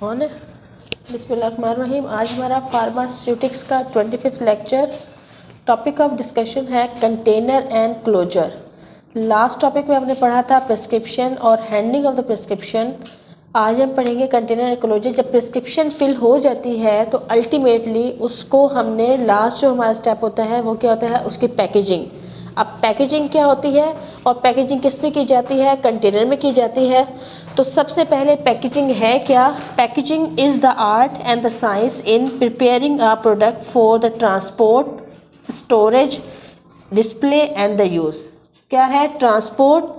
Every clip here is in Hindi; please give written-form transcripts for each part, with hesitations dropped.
ऑन है। बिस्मिल्लाहिर्रहमानिर्रहीम। आज हमारा फार्मास्यूटिक्स का 25th lecture. Topic of discussion है container and closure. Last topic में हमने पढ़ा था प्रिस्क्रिप्शन और हैंडलिंग ऑफ द प्रिस्क्रिप्शन। आज हम पढ़ेंगे कंटेनर एंड क्लोजर। जब प्रिस्क्रिप्शन फिल हो जाती है तो अल्टीमेटली उसको हमने लास्ट जो हमारा स्टेप होता है वो क्या होता है, उसकी पैकेजिंग। अब पैकेजिंग क्या होती है और पैकेजिंग किस में की जाती है, कंटेनर में की जाती है। तो सबसे पहले पैकेजिंग है क्या? Packaging is the art and the science in preparing a product for the transport, storage, display and the use. क्या है? ट्रांसपोर्ट।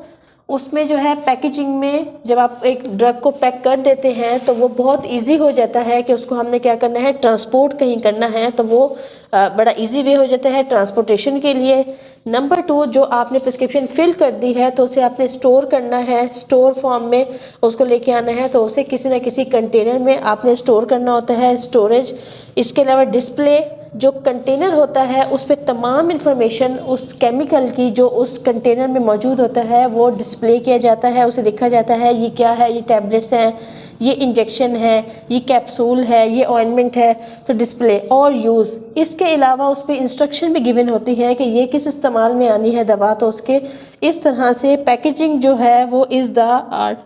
उसमें जो है पैकेजिंग में जब आप एक ड्रग को पैक कर देते हैं तो वो बहुत इजी हो जाता है कि उसको हमने क्या करना है, ट्रांसपोर्ट कहीं करना है, तो वो बड़ा इजी वे हो जाता है ट्रांसपोर्टेशन के लिए। नंबर 2, जो आपने प्रिस्क्रिप्शन फिल कर दी है तो उसे आपने स्टोर करना है, स्टोर फॉर्म में उसको लेके आना है, तो उसे किसी न किसी कंटेनर में आपने स्टोर करना होता है, स्टोरेज। इसके अलावा डिस्प्ले, जो कंटेनर होता है उस पर तमाम इंफॉर्मेशन उस केमिकल की जो उस कंटेनर में मौजूद होता है वो डिस्प्ले किया जाता है, उसे लिखा जाता है ये क्या है, ये टैबलेट्स हैं, ये इंजेक्शन है, ये कैप्सूल है, ये ऑइंटमेंट है, तो डिस्प्ले और यूज़। इसके अलावा उस पर इंस्ट्रक्शन भी गिवन होती है कि ये किस इस्तेमाल में आनी है दवा, तो उसके इस तरह से पैकेजिंग जो है वो is the art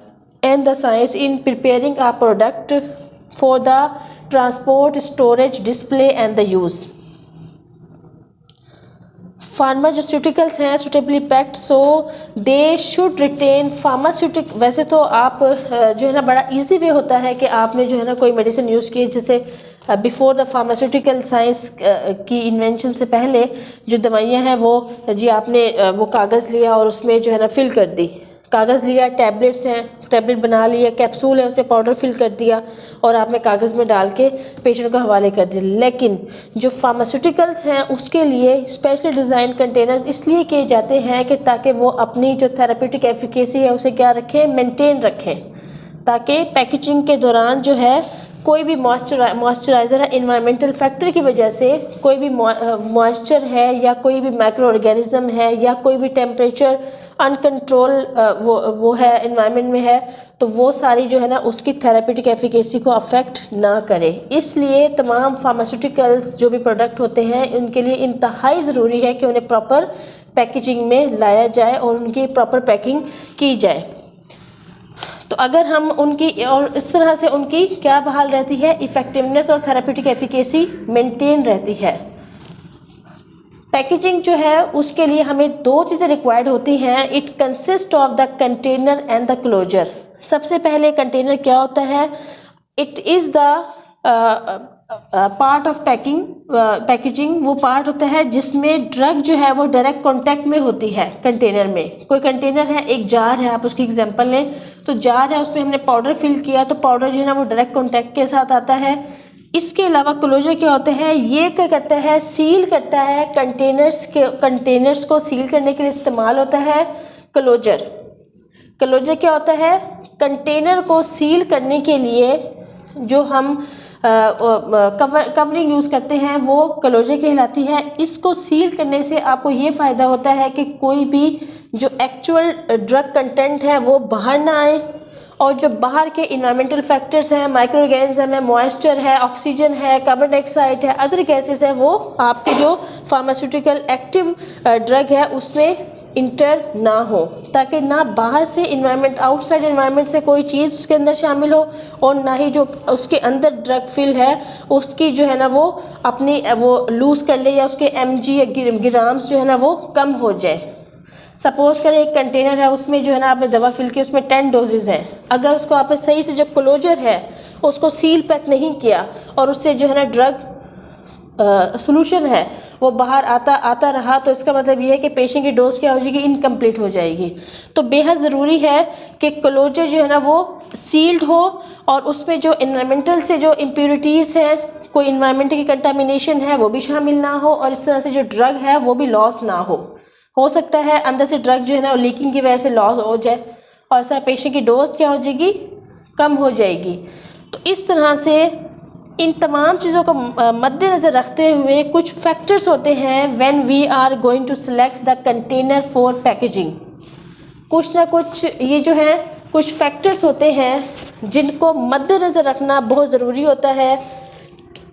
and the science in preparing a product for the transport, storage, display and the use. Pharmaceuticals हैं suitably packed, so they should retain pharmaceutic. वैसे तो आप जो है ना बड़ा इजी वे होता है कि आपने जो है ना कोई मेडिसिन यूज़ की, जैसे बिफोर द फार्मास्यूटिकल साइंस की इन्वेंशन से पहले जो दवाइयाँ हैं वो जी आपने वो कागज़ लिया और उसमें जो है ना फिल कर दी, कागज़ लिया, टैबलेट्स हैं, टैबलेट बना लिया, कैप्सूल है उसमें पाउडर फिल कर दिया और आपने कागज़ में डाल के पेशेंट को हवाले कर दिया। लेकिन जो फार्मास्यूटिकल्स हैं उसके लिए स्पेशली डिज़ाइन कंटेनर्स इसलिए किए जाते हैं कि ताकि वो अपनी जो थेरेप्यूटिक एफिकेसी है उसे क्या रखें, मेंटेन रखें, ताकि पैकेजिंग के दौरान जो है कोई भी मॉइस्चराइज़र है, इन्वायरमेंटल फैक्टर की वजह से कोई भी मॉइस्चर है या कोई भी माइक्रो ऑर्गेनिज्म है या कोई भी टेम्परेचर अनकंट्रोल वो है इन्वायरमेंट में है, तो वो सारी जो है ना उसकी थेरेप्यूटिक एफिकेसी को अफेक्ट ना करे। इसलिए तमाम फार्मास्यूटिकल्स जो भी प्रोडक्ट होते हैं उनके लिए इंतहाई ज़रूरी है कि उन्हें प्रॉपर पैकेजिंग में लाया जाए और उनकी प्रॉपर पैकिंग की जाए। तो अगर हम उनकी और इस तरह से उनकी क्या बहाल रहती है, इफ़ेक्टिवनेस और थेरेप्यूटिक एफिकेसी मेंटेन रहती है। पैकेजिंग जो है उसके लिए हमें 2 चीज़ें रिक्वायर्ड होती हैं। It consist of the container and the closure. सबसे पहले कंटेनर क्या होता है? It is the part of packaging वो पार्ट होता है जिसमें ड्रग जो है वो डायरेक्ट कांटेक्ट में होती है कंटेनर में। कोई कंटेनर है, एक जार है, आप उसकी एग्जांपल लें तो जार है, उसमें हमने पाउडर फिल किया तो पाउडर जो है ना वो डायरेक्ट कांटेक्ट के साथ आता है। इसके अलावा क्लोजर क्या होता है, ये क्या करता है, सील करता है, कंटेनर्स को सील करने के लिए इस्तेमाल होता है क्लोजर। क्लोजर क्या होता है, कंटेनर को सील करने के लिए जो हम कवरिंग यूज़ करते हैं वो क्लोजर कहलाती है। इसको सील करने से आपको ये फ़ायदा होता है कि कोई भी जो एक्चुअल ड्रग कंटेंट है वो बाहर ना आए और जो बाहर के इन्वायरमेंटल फैक्टर्स हैं, माइक्रो ऑर्गेनिज्म है, मॉइस्चर है, ऑक्सीजन है, कार्बन डाइऑक्साइड है, अदर गैसेस है, वो आपके जो फार्मास्यूटिकल एक्टिव ड्रग है उसमें इंटर ना हो, ताकि ना बाहर से इन्वायरमेंट, आउटसाइड इन्वायरमेंट से कोई चीज़ उसके अंदर शामिल हो और ना ही जो उसके अंदर ड्रग फिल है उसकी जो है ना वो अपनी वो लूज़ कर ले या उसके mg या ग्राम्स जो है ना वो कम हो जाए। सपोज करें एक कंटेनर है, उसमें जो है ना आपने दवा फिल की, उसमें 10 डोजेज़ हैं। अगर उसको आपने सही से जो क्लोजर है उसको सील पैक नहीं किया और उससे जो है ना ड्रग सोल्यूशन है वो बाहर आता रहा, तो इसका मतलब ये है कि पेशेंट की डोज क्या हो जाएगी, इनकम्प्लीट हो जाएगी। तो बेहद ज़रूरी है कि क्लोजर जो है ना वो सील्ड हो और उसमें जो इन्वायरमेंटल से जो इम्प्योरिटीज़ हैं, कोई इन्वायरमेंट की कंटामिनेशन है वो भी शामिल ना हो और इस तरह से जो ड्रग है वो भी लॉस ना हो सकता है अंदर से ड्रग जो है ना लीकिंग की वजह से लॉस हो जाए और इस तरह पेशेंट की डोज क्या हो जाएगी, कम हो जाएगी। तो इस तरह से इन तमाम चीज़ों को मद्देनज़र रखते हुए कुछ फैक्टर्स होते हैं when we are going to select the container for packaging. कुछ ना कुछ ये जो है कुछ फैक्टर्स होते हैं जिनको मद्देनज़र रखना बहुत ज़रूरी होता है।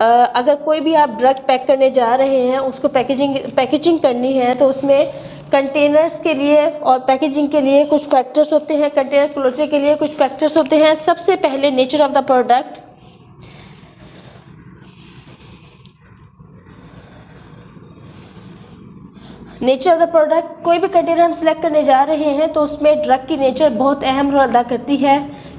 अगर कोई भी आप ड्रग पैक करने जा रहे हैं, उसको पैकेजिंग करनी है, तो उसमें कंटेनर्स के लिए और पैकेजिंग के लिए कुछ फैक्टर्स होते हैं, कंटेनर क्लोजर के लिए कुछ फैक्टर्स होते हैं। सबसे पहले nature of the product. Nature of the product, कोई भी कंटेनर हम सिलेक्ट करने जा रहे हैं तो उसमें ड्रग की नेचर बहुत अहम रोल अदा करती है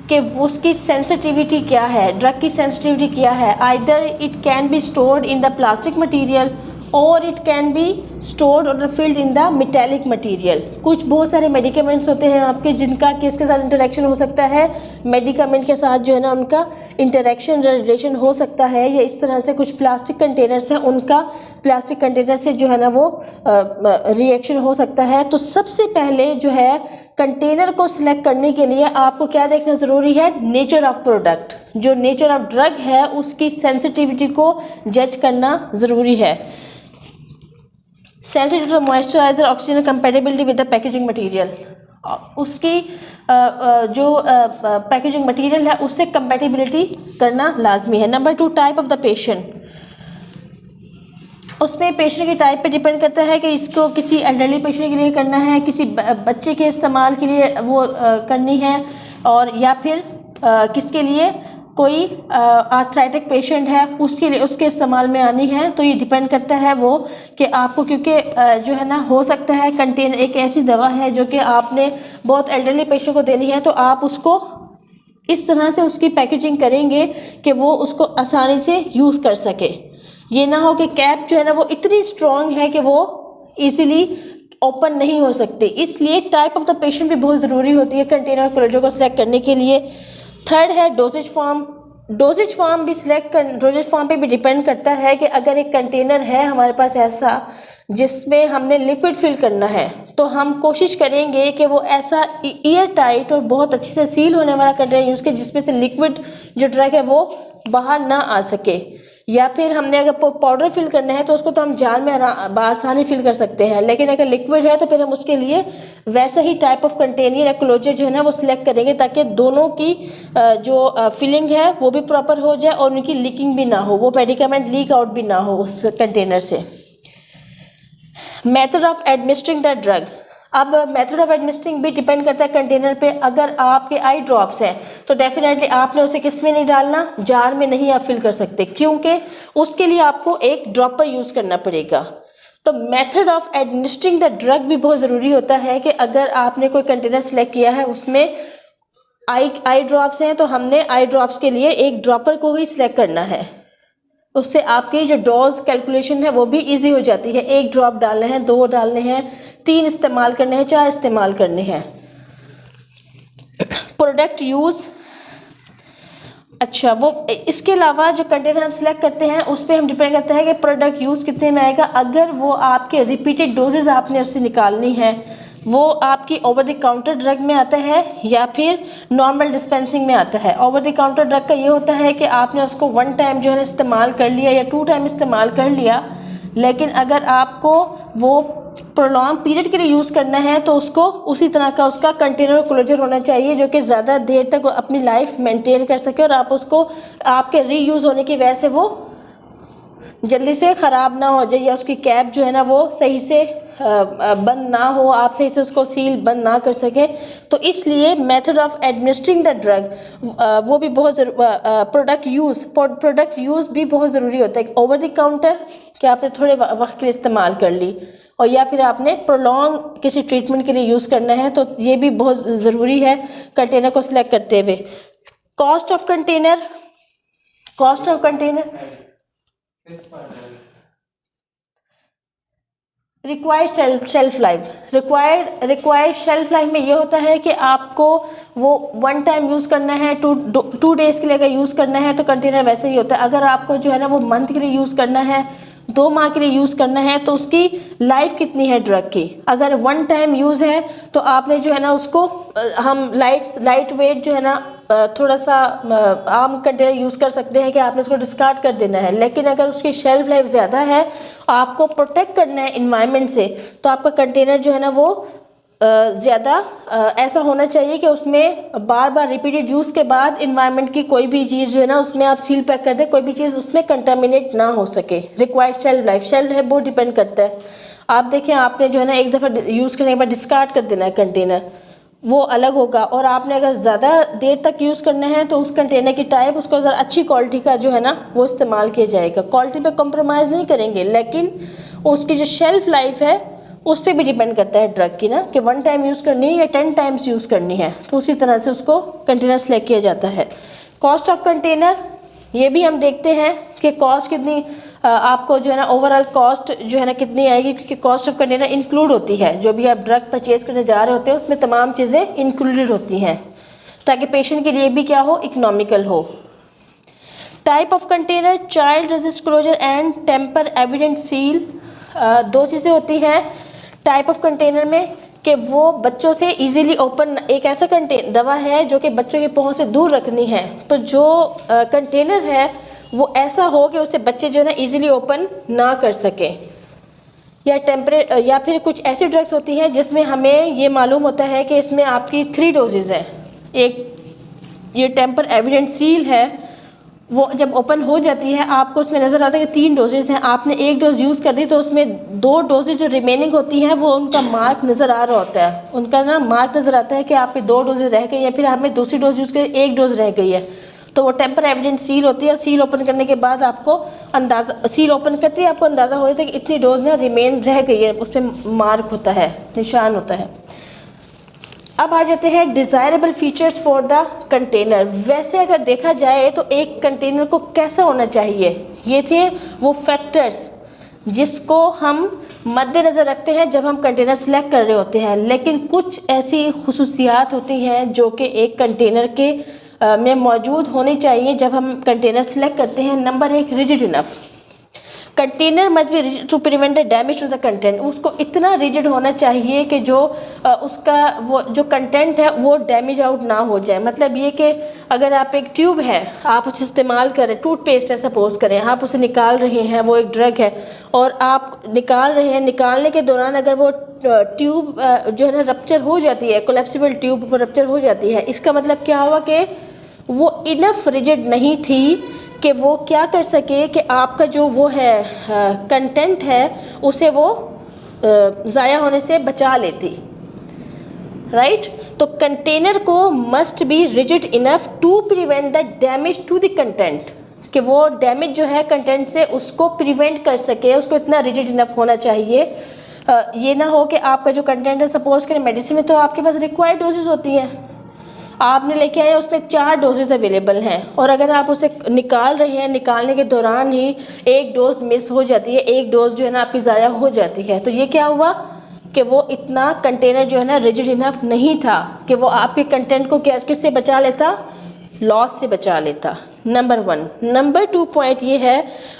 कि उसकी सेंसिटिविटी क्या है, ड्रग की सेंसिटिविटी क्या है। Either it can be stored in the plastic material और इट कैन बी स्टोर्ड और filled in the metallic material. कुछ बहुत सारे मेडिकेमेंट्स होते हैं आपके जिनका किसके साथ इंटरेक्शन हो सकता है, मेडिकामेंट के साथ जो है ना उनका इंटरेक्शन रिलेशन हो सकता है, या इस तरह से कुछ प्लास्टिक कंटेनर्स हैं उनका प्लास्टिक कंटेनर से जो है ना वो रिएक्शन हो सकता है। तो सबसे पहले जो है कंटेनर को सिलेक्ट करने के लिए आपको क्या देखना ज़रूरी है, नेचर ऑफ प्रोडक्ट। जो नेचर ऑफ ड्रग है उसकी सेंसिटिविटी को जज करना ज़रूरी है। Sensitive to moisturiser, oxygen, compatibility with the packaging material, उसकी जो पैकेजिंग मटेरियल है उससे कंपेटेबिलिटी करना लाजमी है। Number 2, type of the patient. उसमें पेशेंट के टाइप पे डिपेंड करता है कि इसको किसी एल्डरली पेशेंट के लिए करना है, किसी बच्चे के इस्तेमाल के लिए वो करनी है, और या फिर किसके लिए, कोई आर्थराइटिक पेशेंट है उसके लिए उसके इस्तेमाल में आनी है। तो ये डिपेंड करता है वो कि आपको, क्योंकि जो है ना हो सकता है कंटेनर एक ऐसी दवा है जो कि आपने बहुत एल्डरली पेशेंट को देनी है, तो आप उसको इस तरह से उसकी पैकेजिंग करेंगे कि वो उसको आसानी से यूज़ कर सके। ये ना हो कि कैप जो है ना वो इतनी स्ट्रॉन्ग है कि वो इजीली ओपन नहीं हो सकती। इसलिए टाइप ऑफ द पेशेंट भी बहुत ज़रूरी होती है कंटेनर क्लोजर को सिलेक्ट करने के लिए। थर्ड है डोजेज फॉर्म। डोजेज फॉर्म पे भी डिपेंड करता है कि अगर एक कंटेनर है हमारे पास ऐसा जिसमें हमने लिक्विड फिल करना है, तो हम कोशिश करेंगे कि वो ऐसा एयर टाइट और बहुत अच्छे से सील होने वाला कंटेनर यूज़ करें जिसमें से लिक्विड जो ड्रग है वो बाहर ना आ सके। या फिर हमने अगर पाउडर फिल करना है तो उसको तो हम जार में आसानी फिल कर सकते हैं, लेकिन अगर लिक्विड है तो फिर हम उसके लिए वैसा ही टाइप ऑफ कंटेनर या क्लोजर जो है ना वो सिलेक्ट करेंगे ताकि दोनों की जो फिलिंग है वो भी प्रॉपर हो जाए और उनकी लीकिंग भी ना हो, वो मेडिकामेंट लीक आउट भी ना हो उस कंटेनर से। Method of administering the drug. अब मेथड ऑफ एडमिनिस्ट्रिंग भी डिपेंड करता है कंटेनर पे। अगर आपके आई ड्रॉप्स हैं तो डेफिनेटली आपने उसे किस में नहीं डालना, जार में नहीं आप फिल कर सकते, क्योंकि उसके लिए आपको एक ड्रॉपर यूज़ करना पड़ेगा। तो method of administering the drug भी बहुत ज़रूरी होता है कि अगर आपने कोई कंटेनर सेलेक्ट किया है उसमें आई ड्रॉप्स हैं तो हमने आई ड्रॉप्स के लिए एक ड्रॉपर को ही सिलेक्ट करना है। उससे आपकी जो डोज कैलकुलेशन है वो भी इजी हो जाती है। एक ड्रॉप डालने हैं, 2 डालने हैं, 3 इस्तेमाल करने हैं, 4 इस्तेमाल करने हैं। प्रोडक्ट यूज़, अच्छा वो इसके अलावा जो कंटेनर हम सिलेक्ट करते हैं उस पर हम डिपेंड करता है कि प्रोडक्ट यूज़ कितने में आएगा। अगर वो आपके रिपीटेड डोजेज आपने उससे निकालनी है, वो आपकी ओवर द काउंटर ड्रग में आता है या फिर नॉर्मल डिस्पेंसिंग में आता है। ओवर द काउंटर ड्रग का ये होता है कि आपने उसको 1 टाइम जो है इस्तेमाल कर लिया या 2 टाइम इस्तेमाल कर लिया, लेकिन अगर आपको वो प्रोलॉन्ग पीरियड के लिए यूज़ करना है तो उसको उसी तरह का उसका कंटेनर क्लोजर होना चाहिए जो कि ज़्यादा देर तक अपनी लाइफ मेंटेन कर सके और आप उसको आपके रीयूज़ होने की वजह से वो जल्दी से ख़राब ना हो जाए या उसकी कैप जो है ना वो सही से बंद ना हो, आप सही से उसको सील बंद ना कर सके। तो इसलिए method of administering the drug वो भी बहुत प्रोडक्ट यूज़ भी बहुत ज़रूरी होता है। ओवर द काउंटर कि आपने थोड़े वक्त के लिए इस्तेमाल कर ली और या फिर आपने प्रोलॉन्ग किसी ट्रीटमेंट के लिए यूज़ करना है, तो ये भी बहुत ज़रूरी है कंटेनर को सिलेक्ट करते हुए। Cost of container required shelf life में ये होता है कि आपको वो 1 टाइम यूज़ करना है, 2 डेज़ के लिए अगर यूज़ करना है तो कंटेनर वैसे ही होता है। अगर आपको जो है ना वो मंथ के लिए यूज़ करना है, 2 माह के लिए यूज़ करना है, तो उसकी लाइफ कितनी है ड्रग की। अगर 1 टाइम यूज़ है तो आपने जो है ना उसको हम लाइट वेट जो है ना थोड़ा सा आम कंटेनर यूज़ कर सकते हैं कि आपने उसको डिस्कार्ड कर देना है। लेकिन अगर उसकी शेल्फ लाइफ ज़्यादा है, आपको प्रोटेक्ट करना है इन्वायरमेंट से, तो आपका कंटेनर जो है ना वो ज़्यादा ऐसा होना चाहिए कि उसमें बार बार रिपीटेड यूज़ के बाद इन्वायरमेंट की कोई भी चीज़ जो है ना उसमें आप सील पैक कर दें, कोई भी चीज़ उसमें कंटामिनेट ना हो सके। रिक्वायर्ड शेल्फ लाइफ बहुत डिपेंड करता है। आप देखें, आपने जो है ना एक दफ़ा यूज़ करने के बाद डिस्कार्ड कर देना है कंटेनर, वो अलग होगा। और आपने अगर ज़्यादा देर तक यूज़ करना है तो उस कंटेनर की टाइप, उसको ज़रा अच्छी क्वालिटी का जो है ना वो इस्तेमाल किया जाएगा। क्वालिटी पे कॉम्प्रोमाइज़ नहीं करेंगे, लेकिन उसकी जो शेल्फ लाइफ है उस पर भी डिपेंड करता है ड्रग की ना, कि 1 टाइम यूज़ करनी है या 10 टाइम्स यूज़ करनी है। तो उसी तरह से उसको कंटेनर सेलेक्ट किया जाता है। कॉस्ट ऑफ कंटेनर, ये भी हम देखते हैं कि कॉस्ट कितनी आपको जो है ना ओवरऑल कॉस्ट जो है ना कितनी आएगी, क्योंकि कॉस्ट ऑफ कंटेनर इंक्लूड होती है। जो भी आप ड्रग परचेज करने जा रहे होते हैं उसमें तमाम चीज़ें इंक्लूडेड होती हैं, ताकि पेशेंट के लिए भी क्या हो, इकोनॉमिकल हो। Type of container, child resist closer and temper evident seal. 2 चीज़ें होती हैं टाइप ऑफ कंटेनर में, कि वो बच्चों से इजीली ओपन, एक ऐसा दवा है जो कि बच्चों की पहुंच से दूर रखनी है। तो जो कंटेनर है वो ऐसा हो कि उससे बच्चे जो है ना इजीली ओपन ना कर सके। या फिर कुछ ऐसी ड्रग्स होती हैं जिसमें हमें ये मालूम होता है कि इसमें आपकी 3 डोजेज़ हैं। एक ये टेम्पर एविडेंट सील है, वो जब ओपन हो जाती है आपको उसमें नज़र आता है कि 3 डोजेज़ हैं। आपने 1 डोज यूज़ कर दी तो उसमें 2 डोजेज जो रिमेनिंग होती हैं वो उनका मार्क नज़र आ रहा होता है, उनका ना मार्क नज़र आता है कि आप पे 2 डोजेज रह गई, या फिर आपने दूसरी डोज यूज़ कर 1 डोज रह गई है। तो वो टेम्पर एविडेंट सील होती है। सील ओपन करने के बाद आपको अंदाज़ा, सील ओपन करते ही आपको अंदाज़ा हो जाता है कि इतनी डोज ना रिमेन रह गई है, उस पर मार्क होता है, निशान होता है। अब आ जाते हैं desirable features for the container. वैसे अगर देखा जाए तो एक कंटेनर को कैसा होना चाहिए, ये थे वो फैक्टर्स जिसको हम मद्देनज़र रखते हैं जब हम कंटेनर सेलेक्ट कर रहे होते हैं। लेकिन कुछ ऐसी खुसूसियात होती हैं जो कि एक कंटेनर के में मौजूद होनी चाहिए जब हम कंटेनर सेलेक्ट करते हैं। Number 1, rigid enough. Container must be rigid to prevent the damage to the content. उसको इतना रिजिड होना चाहिए कि जो उसका वो जो कंटेंट है वो डैमेज आउट ना हो जाए। मतलब ये कि अगर आप एक ट्यूब है, आप उसे इस्तेमाल करें, टूथपेस्ट है सपोज करें, आप उसे निकाल रहे हैं, वो एक ड्रग है और आप निकाल रहे हैं, निकालने के दौरान अगर वो ट्यूब जो है ना रप्चर हो जाती है, कोलैप्सिबल ट्यूब वो रप्चर हो जाती है, इसका मतलब क्या हुआ कि वो इनफ रिजिड नहीं थी कि वो क्या कर सके कि आपका जो वो है कंटेंट है उसे वो ज़ाया होने से बचा लेती। राइट, तो कंटेनर को must be rigid enough to prevent the damage to the content, कि वो डैमेज जो है कंटेंट से उसको प्रिवेंट कर सके, उसको इतना रिजिड इनफ होना चाहिए। ये ना हो कि आपका जो कंटेंट है, सपोज करें मेडिसिन में तो आपके पास रिक्वायर्ड डोजेज होती हैं, आपने लेके आए उसमें 4 डोजेज अवेलेबल हैं और अगर आप उसे निकाल रहे हैं, निकालने के दौरान ही 1 डोज मिस हो जाती है, 1 डोज जो है ना आपकी ज़ाया हो जाती है, तो ये क्या हुआ कि वो इतना कंटेनर जो है ना रिजिड इनफ नहीं था कि वो आपके कंटेंट को किससे बचा लेता, लॉस से बचा लेता। नंबर 1। नंबर 2 पॉइंट ये है,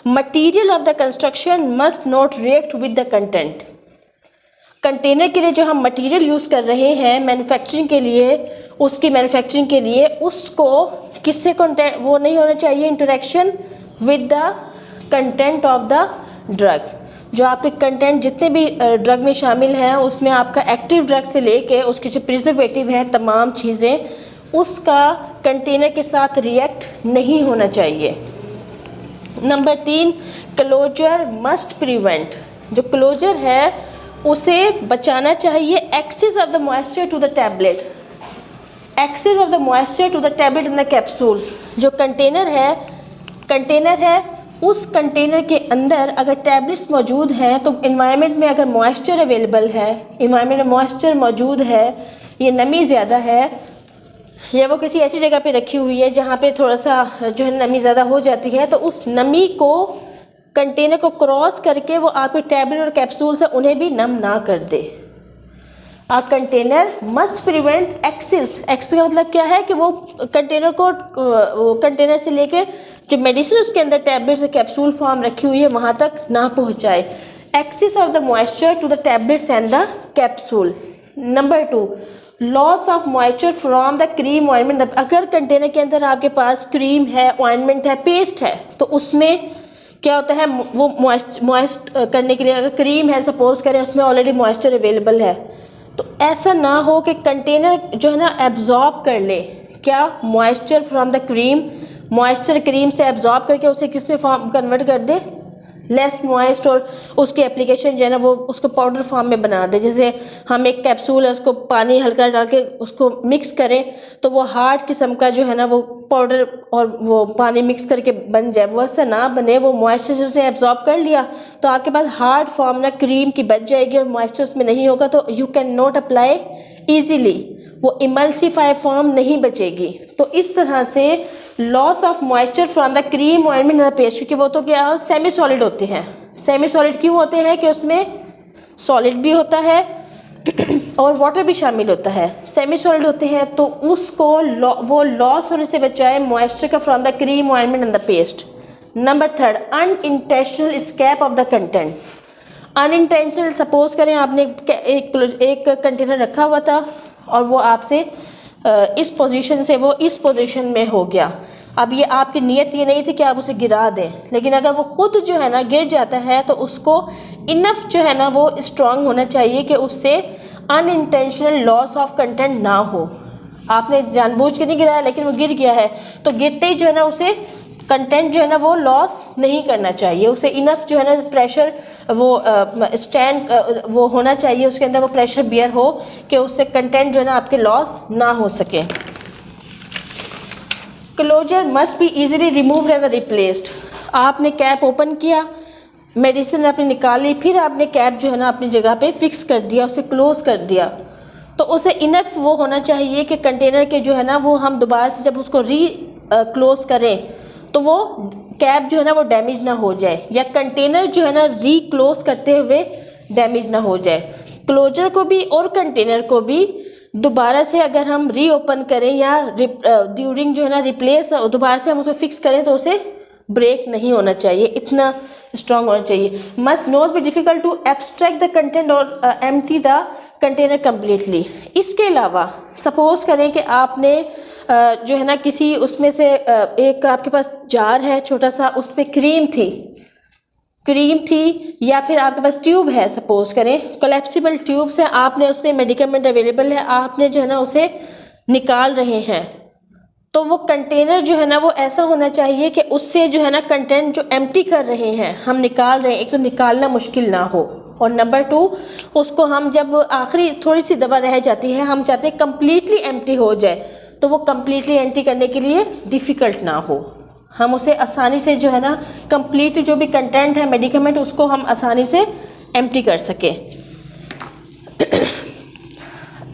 material of the construction must not react with the content. Container के लिए जो हम मटेरियल यूज़ कर रहे हैं मैन्युफैक्चरिंग के लिए, उसकी मैन्युफैक्चरिंग के लिए उसको किससे वो नहीं होना चाहिए interaction with the content of the drug. जो आपके कंटेंट जितने भी ड्रग में शामिल हैं उसमें आपका एक्टिव ड्रग से लेके उसके जो प्रिजर्वेटिव हैं तमाम चीज़ें उसका कंटेनर के साथ रिएक्ट नहीं होना चाहिए। Number 3, closure must prevent. जो क्लोजर है उसे बचाना चाहिए access of the moisture to the tablet, access of the moisture to the tablet in the capsule. जो कंटेनर है उस कंटेनर के अंदर अगर टैबलेट्स मौजूद हैं तो इन्वायरमेंट में अगर मॉइस्चर अवेलेबल है, इन्वायरमेंट में मॉइस्चर मौजूद है, ये नमी ज़्यादा है या वो किसी ऐसी जगह पे रखी हुई है जहाँ पे थोड़ा सा जो है नमी ज़्यादा हो जाती है, तो उस नमी को कंटेनर को क्रॉस करके वो आपके टैबलेट और कैप्सूल से उन्हें भी नम ना कर दे। आप कंटेनर मस्ट प्रिवेंट एक्सेस का मतलब क्या है कि वो कंटेनर को कंटेनर से लेके जो मेडिसिन उसके अंदर टैबलेट से कैप्सूल फॉर्म रखी हुई है वहाँ तक ना पहुँचाए। Access of the moisture to the tablets and the capsule. Number 2, loss of moisture from the cream ointment. अगर कंटेनर के अंदर आपके पास क्रीम है, ऑइंटमेंट है, पेस्ट है, तो उसमें क्या होता है वो मॉइस्ट करने के लिए, अगर क्रीम है सपोज करें उसमें ऑलरेडी मॉइस्चर अवेलेबल है, तो ऐसा ना हो कि कंटेनर जो है ना एब्जॉर्ब कर ले क्या, moisture from the cream, moisture cream से एब्जॉर्ब करके उसे किस में फॉर्म कन्वर्ट कर दे, लेस मॉइस्ट, और उसकी एप्लीकेशन जो है ना वो उसको पाउडर फॉर्म में बना दे। जैसे हम एक कैप्सूल है उसको पानी हल्का डाल के उसको मिक्स करें तो वो हार्ड किस्म का जो है ना वो पाउडर और वो पानी मिक्स करके बन जाए, वो ऐसा ना बने। वो मॉइस्चर उसने एब्जॉर्ब कर लिया तो आपके पास हार्ड फॉर्म ना क्रीम की बच जाएगी और मॉइस्चर उसमें नहीं होगा तो you can not apply easily, वो इमल्सिफाई फॉर्म नहीं बचेगी। तो इस तरह से loss of moisture from the cream ointment and paste, क्योंकि वो तो क्या सेमी सॉलिड होते हैं। सेमी सॉलिड क्यों होते हैं कि उसमें सॉलिड भी होता है और वाटर भी शामिल होता है। सेमी सॉलिड होते हैं तो उसको वो लॉस होने से बचाए मॉइस्चर का from the cream ointment and the paste. Number 3, unintentional escape of the content. Unintentional, suppose करें आपने एक कंटेनर रखा हुआ था और वो आपसे इस पोजीशन से वो इस पोजीशन में हो गया। अब ये आपकी नीयत ये नहीं थी कि आप उसे गिरा दें, लेकिन अगर वो खुद जो है ना गिर जाता है तो उसको इनफ जो है ना वो स्ट्रांग होना चाहिए कि उससे अनइंटेंशनल लॉस ऑफ कंटेंट ना हो। आपने जानबूझ के नहीं गिराया लेकिन वो गिर गया है तो गिरते ही जो है ना उसे कंटेंट जो है ना वो लॉस नहीं करना चाहिए। उसे इनफ जो है ना प्रेशर वो स्टैंड वो होना चाहिए, उसके अंदर वो प्रेशर बियर हो कि उससे कंटेंट जो है ना आपके लॉस ना हो सके। Closure must be easily removed and replaced. आपने कैप ओपन किया, मेडिसिन आपने निकाली, फिर आपने कैप जो है ना अपनी जगह पे फिक्स कर दिया, उसे क्लोज कर दिया, तो उसे इनफ वो होना चाहिए कि कंटेनर के जो है ना वो हम दोबारा से जब उसको क्लोज करें तो वो कैप जो है ना वो डैमेज ना हो जाए या कंटेनर जो है ना क्लोज करते हुए डैमेज ना हो जाए। क्लोजर को भी और कंटेनर को भी दोबारा से अगर हम रीओपन करें या ड्यूरिंग जो है ना रिप्लेस दोबारा से हम उसे फिक्स करें तो उसे ब्रेक नहीं होना चाहिए, इतना स्ट्रांग होना चाहिए। Must not be difficult to abstract the content और एम्प्टी द कंटेनर कम्प्लीटली। इसके अलावा सपोज करें कि आपने जो है ना किसी उसमें से एक आपके पास जार है छोटा सा, उसमें क्रीम थी या फिर आपके पास ट्यूब है, सपोज करें कोलैप्सिबल ट्यूब से आपने उसमें मेडिकेमेंट अवेलेबल है, आपने जो है ना उसे निकाल रहे हैं, तो वो कंटेनर जो है ना वो ऐसा होना चाहिए कि उससे जो है ना कंटेंट जो एम्प्टी कर रहे हैं हम निकाल रहे हैं, एक तो निकालना मुश्किल ना हो, और नंबर 2 उसको हम जब आखिरी थोड़ी सी दवा रह जाती है हम चाहते हैं कम्प्लीटली एम्प्टी हो जाए, तो वो कम्प्लीटली एम्प्टी करने के लिए डिफ़िकल्ट ना हो, हम उसे आसानी से जो है ना कंप्लीट जो भी कंटेंट है मेडिकेमेंट उसको हम आसानी से एम्प्टी कर सकें।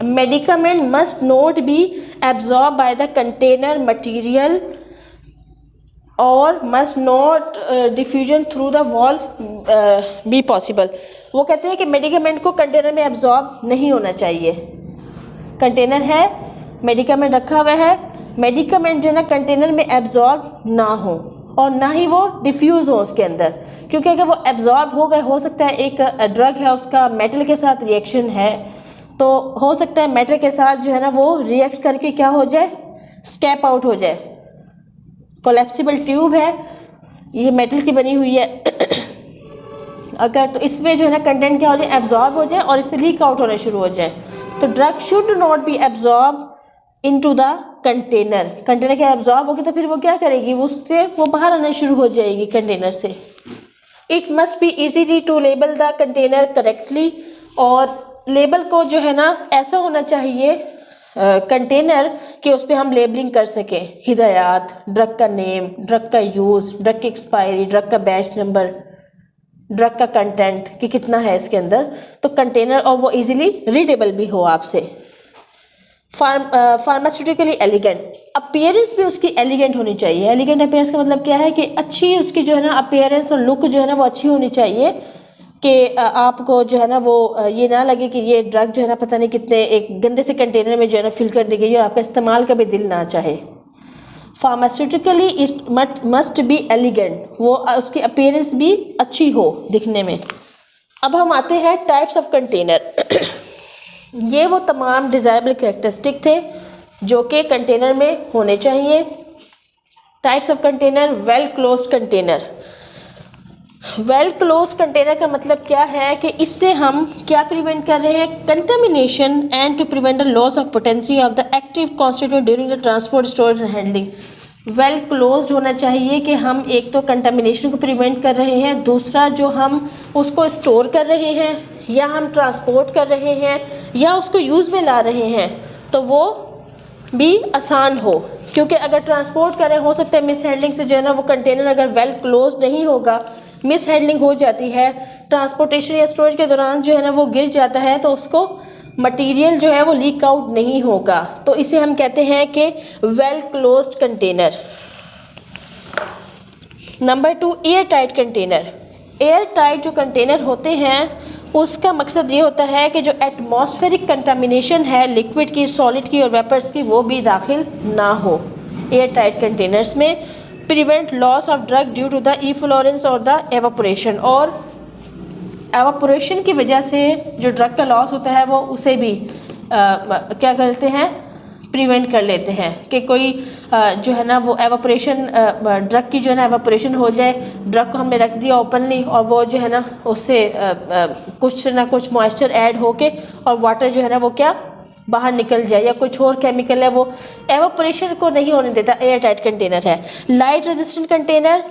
Medicament must not be absorb by the container material और must not diffusion through the wall be possible. वो कहते हैं कि मेडिकेमेंट को कंटेनर में एब्जॉर्ब नहीं होना चाहिए। कंटेनर है, मेडिकेमेंट रखा हुआ है, मेडिकेमेंट जो है ना कंटेनर में एब्जॉर्ब ना हो और ना ही वो डिफ्यूज़ हो उसके अंदर, क्योंकि अगर वो एब्जॉर्ब हो गए, हो सकता है एक ड्रग है उसका मेटल के साथ रिएक्शन है, तो हो सकता है मेटल के साथ जो है ना वो रिएक्ट करके क्या हो जाए, स्कैप आउट हो जाए। कोलैप्सिबल ट्यूब है, ये मेटल की बनी हुई है अगर तो इसमें जो है ना कंटेंट क्या हो जाए, एब्जॉर्ब हो जाए और इससे लीक आउट होना शुरू हो जाए, तो drug should not be absorb into the container. Container के एब्जॉर्ब होगी तो फिर वो क्या करेगी, उससे वो बाहर आना शुरू हो जाएगी कंटेनर से। It must be easily to label the container correctly, और लेबल को जो है ना ऐसा होना चाहिए कंटेनर कि उस पर हम लेबलिंग कर सकें, हिदायत, ड्रग का नेम, ड्रग का यूज़, ड्रग की एक्सपायरी, ड्रग का बैच नंबर, ड्रग का कंटेंट कि कितना है इसके अंदर, तो कंटेनर और वो इजीली रीडेबल भी हो आपसे। फार्मास्यूटिकली एलिगेंट, अपीयरेंस भी उसकी एलिगेंट होनी चाहिए। एलिगेंट अपीयरेंस का मतलब क्या है कि अच्छी उसकी जो है ना अपीयरेंस और लुक जो है ना वो अच्छी होनी चाहिए कि आपको जो है ना वो ये ना लगे कि ये ड्रग जो है ना पता नहीं कितने एक गंदे से कंटेनर में जो है ना फिल कर दी गई और आपका इस्तेमाल का भी दिल ना चाहे। फार्मास्यूटिकली मस्ट बी एलिगेंट, वो उसकी अपीयरेंस भी अच्छी हो दिखने में। अब हम आते हैं टाइप्स ऑफ कंटेनर। ये वो तमाम डिज़ायरेबल कैरेक्टरिस्टिक थे जो कि कंटेनर में होने चाहिए। Types of container, well closed container. Well close container का मतलब क्या है कि इससे हम क्या प्रिवेंट कर रहे हैं, contamination and to prevent the loss of potency of the active constituent during the transport, storage and handling. Well closed होना चाहिए कि हम एक तो कंटामिनेशन को प्रिवेंट कर रहे हैं, दूसरा जो हम उसको स्टोर कर रहे हैं या हम ट्रांसपोर्ट कर रहे हैं या उसको यूज़ में ला रहे हैं तो वो भी आसान हो, क्योंकि अगर ट्रांसपोर्ट करें हो सकता है मिस हैंडलिंग से जो है ना वो कंटेनर अगर वेल क्लोज नहीं होगा, मिस हैंडलिंग हो जाती है, ट्रांसपोर्टेशन या स्टोरेज के दौरान जो है ना वो गिर जाता है तो उसको मटेरियल जो है वो लीक आउट नहीं होगा, तो इसे हम कहते हैं कि well closed container. Number 2, air tight container. Air tight जो कंटेनर होते हैं उसका मकसद ये होता है कि जो एटमॉस्फेरिक कंटामिनेशन है लिक्विड की, सॉलिड की और वेपर्स की वो भी दाखिल ना हो। एयर टाइट कंटेनर्स में prevent loss of drug due to the efflorescence और द एवापोरेशन, और एवापोरेशन की वजह से जो ड्रग का लॉस होता है वो उसे भी क्या करते हैं, प्रिवेंट कर लेते हैं कि कोई जो है ना वो एवापोरेशन, ड्रग की जो है ना एवापोरेशन हो जाए, ड्रग को हमने रख दिया ओपनली और वो जो है ना उससे कुछ ना कुछ मॉइस्चर ऐड होके और वाटर जो है ना वो क्या बाहर निकल जाए, या कुछ और केमिकल है वो एवापोरेशन को नहीं होने देता, एयर टाइट कंटेनर है। लाइट रेजिस्टेंट कंटेनर,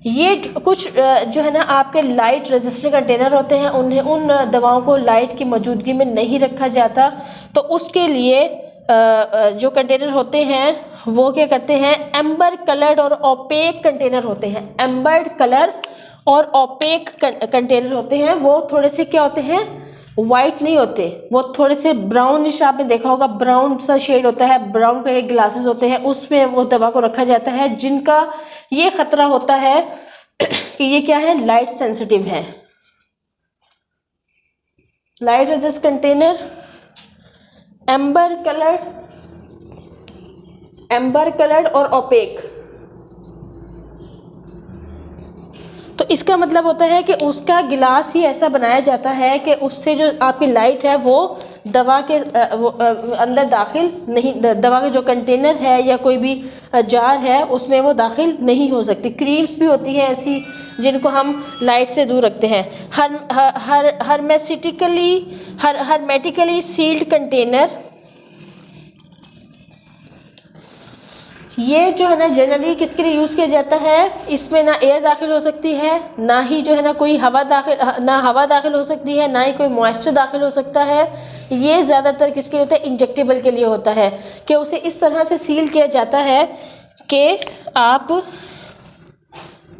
ये कुछ जो है ना आपके लाइट रेजिस्टेंट कंटेनर होते हैं, उन्हें उन दवाओं को लाइट की मौजूदगी में नहीं रखा जाता, तो उसके लिए जो कंटेनर होते हैं वो क्या करते हैं, एम्बर कलर्ड और ओपेक कंटेनर होते हैं। एम्बर्ड कलर और ओपेक कंटेनर होते हैं, वो थोड़े से क्या होते हैं, वाइट नहीं होते, वो थोड़े से ब्राउनिश, आपने देखा होगा ब्राउन सा शेड होता है, ब्राउन कलर के ग्लासेस होते हैं, उसमें वो दवा को रखा जाता है जिनका ये खतरा होता है कि ये क्या है, लाइट सेंसिटिव है। Light resist container, amber coloured और ओपेक। तो इसका मतलब होता है कि उसका गिलास ही ऐसा बनाया जाता है कि उससे जो आपकी लाइट है वो दवा के अंदर दाखिल नहीं, दवा के जो कंटेनर है या कोई भी जार है उसमें वो दाखिल नहीं हो सकती। क्रीम्स भी होती हैं ऐसी जिनको हम लाइट से दूर रखते हैं। हर्मेटिकली सील्ड कंटेनर, ये जो है ना जनरली किसके लिए यूज़ किया जाता है, इसमें ना एयर दाखिल हो सकती है, ना ही जो है ना कोई हवा दाखिल हो सकती है, ना ही कोई मॉइस्चर दाखिल हो सकता है। ये ज़्यादातर किसके लिए होता है, इंजेक्टेबल के लिए होता है कि उसे इस तरह से सील किया जाता है कि आप,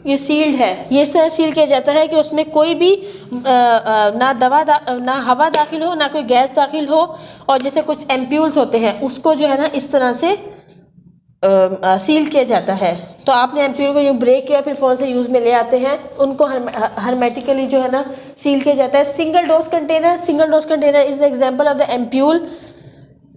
ये सील्ड है, ये इस तरह सील किया जाता है कि उसमें कोई भी ना हवा दाखिल हो, ना कोई गैस दाखिल हो, और जैसे कुछ एम्प्यूल्स होते हैं उसको जो है ना इस तरह से सील किया जाता है। तो आपने एम्प्यूल को यूँ ब्रेक किया फिर फ़ोन से यूज़ में ले आते हैं, उनको हर्मेटिकली जो है ना सील किया जाता है। Single dose container is the example of the ampoule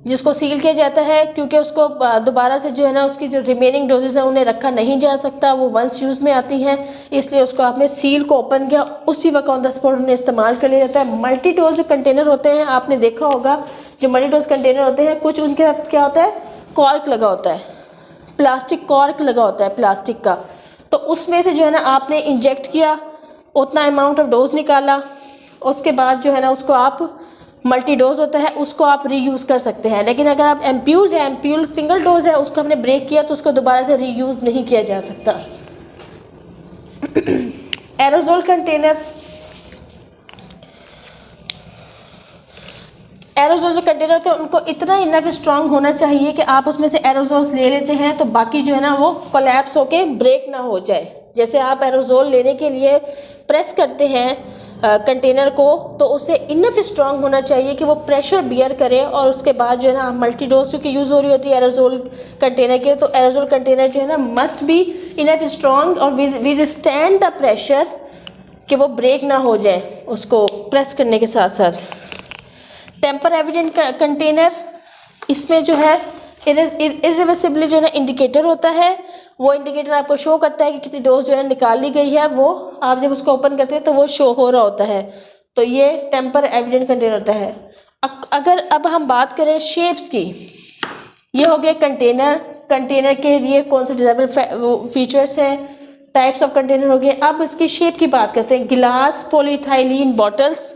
जिसको सील किया जाता है, क्योंकि उसको दोबारा से जो है ना उसकी जो रिमेनिंग डोजेज हैं उन्हें रखा नहीं जा सकता, वो वंस यूज़ में आती हैं, इसलिए उसको आपने सील को ओपन किया, उसी वक्त ऑन द स्पॉट उन्हें इस्तेमाल कर लिया जाता है। मल्टी डोज जो कंटेनर होते हैं आपने देखा होगा, जो मल्टी डोज कंटेनर होते हैं कुछ उनके क्या होता है, कॉर्क लगा होता है, प्लास्टिक कॉर्क लगा होता है प्लास्टिक का, तो उसमें से जो है ना आपने इंजेक्ट किया, उतना अमाउंट ऑफ डोज निकाला, उसके बाद जो है ना उसको आप मल्टी डोज होता है उसको आप रीयूज़ कर सकते हैं। लेकिन अगर आप एम्प्यूल सिंगल डोज है उसको हमने ब्रेक किया तो उसको दोबारा से रीयूज़ नहीं किया जा सकता। एरोजोल कंटेनर, एरोजोल जो कंटेनर होते हैं उनको इतना इनफ स्ट्रांग होना चाहिए कि आप उसमें से एरोजोल्स ले लेते हैं तो बाकी जो है ना वो कोलैप्स होके ब्रेक ना हो जाए। जैसे आप एरोजोल लेने के लिए प्रेस करते हैं कंटेनर को, तो उसे इनफ स्ट्रांग होना चाहिए कि वो प्रेशर बियर करे, और उसके बाद जो है ना मल्टी डोज क्योंकि यूज़ हो रही होती है एरोजोल कंटेनर के, तो एरोजोल कंटेनर जो है ना मस्ट बी इनफ स्ट्रांग और विद स्टैंड द प्रेशर कि वो ब्रेक ना हो जाए उसको प्रेस करने के साथ साथ। टेम्पर एविडेंट कंटेनर, इसमें जो है इरिवर्सिबली जो है ना इंडिकेटर होता है, वो इंडिकेटर आपको शो करता है कि कितनी डोज जो है निकाल ली गई है, वो आप जब उसको ओपन करते हैं तो वो शो हो रहा होता है, तो ये टेम्पर एविडेंट कंटेनर होता है। अगर अब हम बात करें शेप्स की, ये हो गए कंटेनर के लिए कौन से डिजाइनेबल फीचर्स हैं, टाइप्स ऑफ कंटेनर हो गए। अब इसकी शेप की बात करते हैं। गिलास, पॉलीथाइलीन बॉटल्स।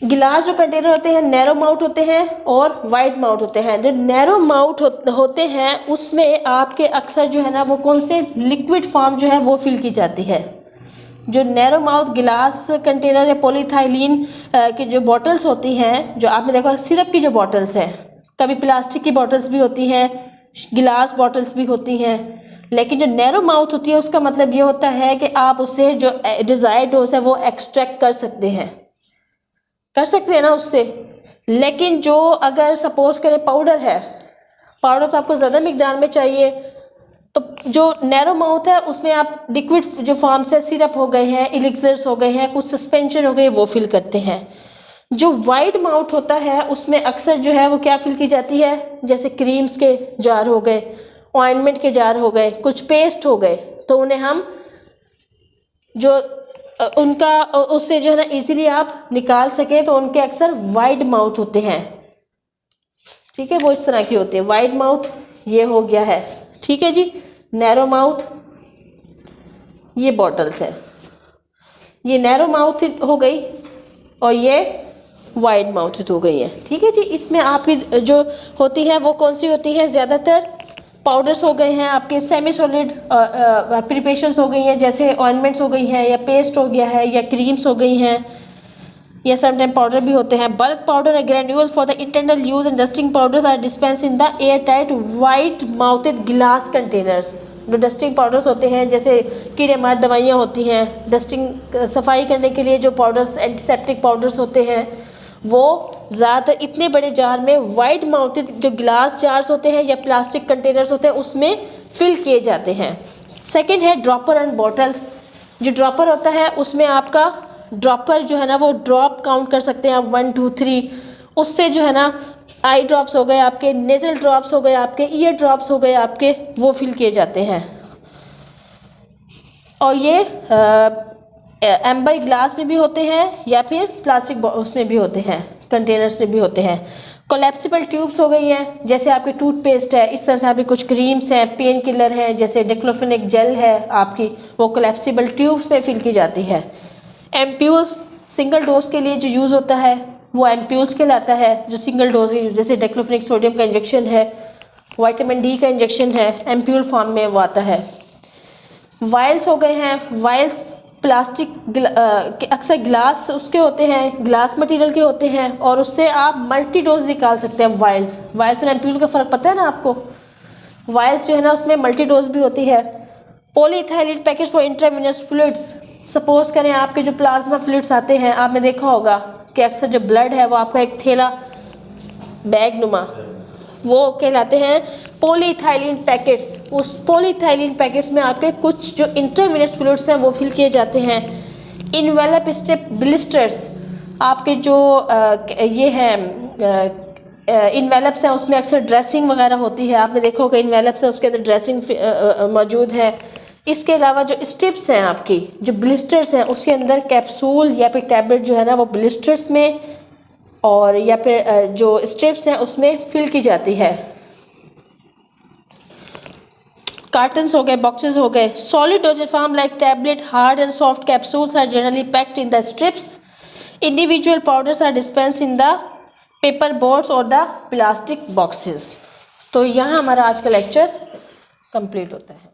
गिलास जो कंटेनर होते हैं नैरो माउथ होते हैं और वाइड माउथ होते हैं। जो नैरो माउथ होते हैं उसमें आपके अक्सर जो है ना वो कौन से लिक्विड फॉर्म जो है वो फिल की जाती है। जो नैरो माउथ गिलास कंटेनर या पॉलीथाइलीन की जो बॉटल्स होती हैं, जो आपने देखा सिरप की जो बॉटल्स है, कभी प्लास्टिक की बॉटल्स भी होती हैं, गिलास बॉटल्स भी होती हैं, लेकिन जो नैरो माउथ होती है उसका मतलब ये होता है कि आप उससे जो डिजायर्ड डोज है वो एक्सट्रैक्ट कर सकते हैं ना उससे। लेकिन जो अगर सपोज करें पाउडर है, पाउडर तो आपको ज़्यादा मिकदार में चाहिए, तो जो नैरो माउथ है उसमें आप लिक्विड जो फॉर्म से सिरप हो गए हैं, इलिक्सर्स हो गए हैं, कुछ सस्पेंशन हो गए, वो फिल करते हैं। जो वाइड माउथ होता है उसमें अक्सर जो है वो क्या फिल की जाती है, जैसे क्रीम्स के जार हो गए, ऑइंटमेंट के जार हो गए, कुछ पेस्ट हो गए, तो उन्हें हम जो उनका उससे जो है ना इजीली आप निकाल सकें, तो उनके अक्सर वाइड माउथ होते हैं। ठीक है, वो इस तरह की होती है। वाइड माउथ ये हो गया है, ठीक है जी। नैरो माउथ ये बॉटल्स है, ये नैरो माउथ हो गई और ये वाइड माउथ हो गई है। ठीक है जी। इसमें आपकी जो होती है वो कौन सी होती है, ज़्यादातर पाउडर्स हो गए हैं, आपके सेमी सॉलिड प्रिपरेशंस हो गई हैं, जैसे ऑइंटमेंट्स हो गई हैं, या पेस्ट हो गया है, या क्रीम्स हो गई हैं, या समटाइम पाउडर भी होते हैं। Bulk powder and granules for the internal use and dusting powders are dispense in the air tight wide mouthed glass containers. जो डस्टिंग पाउडर्स होते हैं, जैसे कीड़े मार दवाइयाँ होती हैं, डस्टिंग सफाई करने के लिए जो पाउडर्स एंटीसेप्टिक पाउडर्स होते हैं, वो ज़्यादातर इतने बड़े जार में वाइड माउथेड जो गिलास जार्स होते हैं या प्लास्टिक कंटेनर्स होते हैं उसमें फिल किए जाते हैं। सेकेंड है ड्रॉपर एंड बॉटल्स। जो ड्रॉपर होता है उसमें आपका ड्रॉपर जो है ना वो ड्रॉप काउंट कर सकते हैं आप 1 2 3। उससे जो है ना आई ड्रॉप्स हो गए आपके, नेजल ड्रॉप्स हो गए आपके, ईयर ड्रॉप्स हो गए आपके, वो फिल किए जाते हैं। और ये एम्बर ग्लास में भी होते हैं या फिर प्लास्टिक उसमें भी होते हैं, कंटेनर्स में भी होते हैं। कोलेप्सिबल ट्यूब्स हो गई हैं, जैसे आपकी टूथपेस्ट है, इस तरह से आपकी कुछ क्रीम्स हैं, पेन किलर हैं, जैसे डिक्लोफेनिक जेल है आपकी, वो कोलेप्सिबल ट्यूब्स में फिल की जाती है। एम्प्यूल्स सिंगल डोज के लिए जो यूज़ होता है वो एम्प्यूल्स कहलाता है, जो सिंगल डोज, जैसे डिक्लोफेनिक सोडियम का इंजेक्शन है, विटामिन डी का इंजेक्शन है, एम्प्यूल फॉर्म में वो आता है। वायल्स हो गए हैं, वायल्स प्लास्टिक अक्सर ग्लास उसके होते हैं, ग्लास मटेरियल के होते हैं, और उससे आप मल्टी डोज निकाल सकते हैं। वायल्स और एम्प्यूल का फ़र्क पता है ना आपको। वायल्स जो है ना उसमें मल्टी डोज भी होती है। Polyethylene package for intravenous fluids. Suppose करें आपके जो प्लाज्मा फ्लूइड्स आते हैं, आपने देखा होगा कि अक्सर जो ब्लड है वो आपका एक थैला बैग नुमा, वो कहलाते हैं पॉलीइथाइलिन पैकेट्स। उस पॉलीइथाइलिन पैकेट्स में आपके कुछ जो इंट्रावेनस फ्लूइड्स हैं वो फिल किए जाते हैं। इनवेलप स्ट्रिप ब्लिस्टर्स, आपके जो ये है इनवेलप्स हैं उसमें अक्सर ड्रेसिंग वगैरह होती है, आपने देखा होगा इनवेलप्स है उसके अंदर ड्रेसिंग मौजूद है। इसके अलावा जो स्ट्रिप्स हैं आपकी, जो ब्लिस्टर्स हैं, उसके अंदर कैप्सूल या फिर टैबलेट जो है ना वो ब्लिस्टर्स में और या फिर जो स्ट्रिप्स हैं उसमें फिल की जाती है। कार्टन्स हो गए, बॉक्सेस हो गए। Solid dosage form like tablet, hard and soft capsules are generally packed in the strips. Individual powders are dispense in the paper boards और द प्लास्टिक बॉक्सेस। तो यहाँ हमारा आज का लेक्चर कंप्लीट होता है।